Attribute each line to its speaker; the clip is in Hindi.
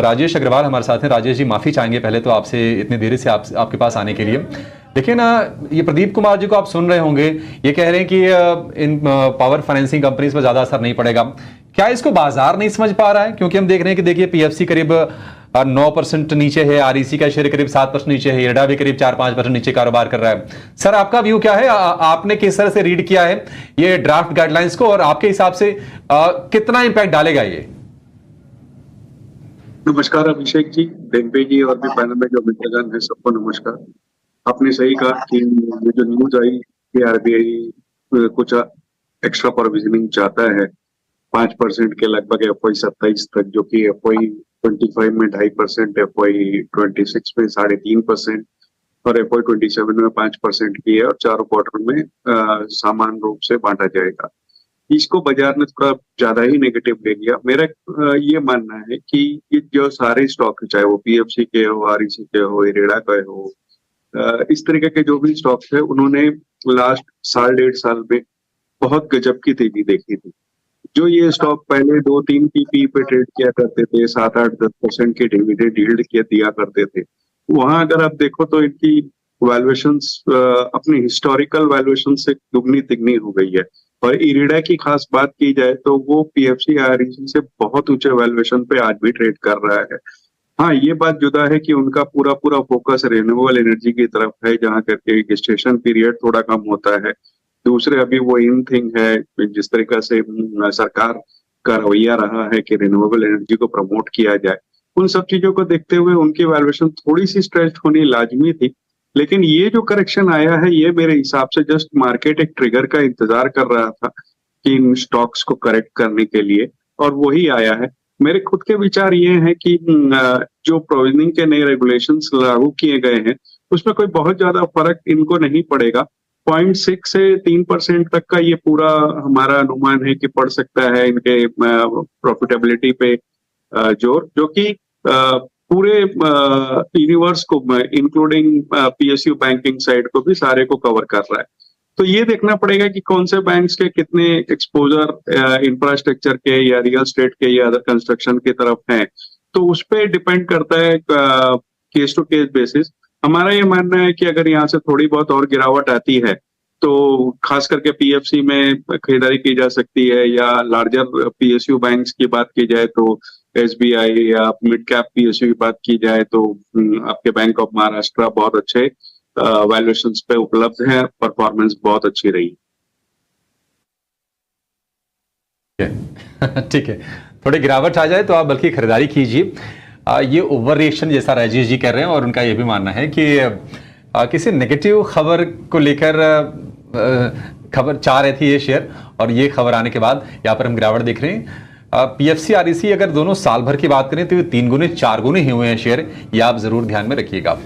Speaker 1: राजेश अग्रवाल हमारे साथ हैं। राजेश जी, माफ़ी चाहेंगे पहले तो आपसे इतनी देरी से आपके पास आने के लिए। देखिए ना, ये प्रदीप कुमार जी को आप सुन रहे होंगे, ये कह रहे हैं कि इन पावर फाइनेंसिंग कंपनीज पर ज़्यादा असर नहीं पड़ेगा। क्या इसको बाजार नहीं समझ पा रहा है? क्योंकि हम देख रहे हैं कि देखिए पीएफसी करीब 9% नीचे है, आरईसी का शेयर करीब 7% नीचे है, इरडा भी करीब 4-5% नीचे कारोबार कर रहा है। सर, आपका व्यू क्या है? आपने किस तरह से रीड किया है ये ड्राफ्ट गाइडलाइंस को, और आपके हिसाब से कितना इंपैक्ट डालेगा ये?
Speaker 2: नमस्कार अभिषेक जी, डेम्पे जी और भी पैनल में जो मित्रगण है, सबको नमस्कार। आपने सही कहा कि ये जो न्यूज आई कि आरबीआई कुछ एक्स्ट्रा प्रोविजनिंग चाहता है 5% के लगभग FY 27 तक, जो कि FY 25 में 2.5%, FY 26 में 3.5% और FY 27 में 5% की है, और चारों क्वार्टर में समान रूप से बांटा जाएगा। इसको बाजार ने थोड़ा ज्यादा ही नेगेटिव ले लिया। मेरा ये मानना है कि ये जो सारे स्टॉक, चाहे वो पीएफसी के हो, आरईसी के हो, इरेडा के हो, इस तरीके के जो भी स्टॉक है, उन्होंने लास्ट 1.5 साल में बहुत गजब की तेजी देखी थी। जो ये स्टॉक पहले 2-3 की पी पे ट्रेड किया करते थे, 7-8-10% के डिविडेंड यील्ड दिया करते थे, वहां अगर आप देखो तो इनकी वैल्यूएशंस अपनी हिस्टोरिकल वैल्यूएशन से दुगनी तिगनी हो गई है। और इरिडा की खास बात की जाए तो वो पीएफसी आरईसी से बहुत ऊंचे वैल्यूएशन पे आज भी ट्रेड कर रहा है। हाँ, ये बात जुदा है कि उनका पूरा फोकस रिन्यूएबल एनर्जी की तरफ है, जहाँ करके रजिस्ट्रेशन पीरियड थोड़ा कम होता है। दूसरे, अभी वो इन थिंग है, जिस तरीका से सरकार का रवैया रहा है कि रिन्यूएबल एनर्जी को प्रमोट किया जाए, उन सब चीजों को देखते हुए उनकी वैल्यूएशन थोड़ी सी स्ट्रेच होनी लाजमी थी। लेकिन ये जो करेक्शन आया है, ये मेरे हिसाब से जस्ट मार्केट एक ट्रिगर का इंतजार कर रहा था कि इन स्टॉक्स को करेक्ट करने के लिए, और वही आया है। मेरे खुद के विचार ये हैं कि जो प्रोविजनिंग के नए रेगुलेशंस लागू किए गए हैं, उसमें कोई बहुत ज्यादा फर्क इनको नहीं पड़ेगा। 0.6 से 3% तक का ये पूरा हमारा अनुमान है कि पड़ सकता है इनके प्रॉफिटेबिलिटी पे जोर, जो कि पूरे यूनिवर्स को, इंक्लूडिंग पीएसयू बैंकिंग साइड को भी, सारे को कवर कर रहा है। तो ये देखना पड़ेगा कि कौन से बैंक्स के कितने एक्सपोजर इंफ्रास्ट्रक्चर के या रियल एस्टेट के या अदर कंस्ट्रक्शन की तरफ है। तो उस पर डिपेंड करता है केस टू केस बेसिस। हमारा ये मानना है कि अगर यहाँ से थोड़ी बहुत और गिरावट आती है तो खास करके पीएफसी में खरीदारी की जा सकती है, या लार्जर पीएसयू बैंक्स की बात की जाए तो एसबीआई, या मिड कैप पीएसयू की बात की जाए तो आपके बैंक ऑफ महाराष्ट्र बहुत अच्छे वैल्यूएशंस पे उपलब्ध है, परफॉर्मेंस बहुत अच्छी रही।
Speaker 1: ठीक है, थोड़ी गिरावट आ जाए तो आप बल्कि खरीदारी कीजिए। ये ओवर रिएक्शन जैसा राजेश जी कह रहे हैं, और उनका ये भी मानना है कि किसी नेगेटिव खबर को लेकर खबर चाह रहे थे ये शेयर, और ये खबर आने के बाद यहाँ पर हम गिरावट देख रहे हैं। पीएफसी आरईसी अगर दोनों साल भर की बात करें तो ये 3 गुने 4 गुने ही हुए हैं शेयर, ये आप जरूर ध्यान में रखिएगा।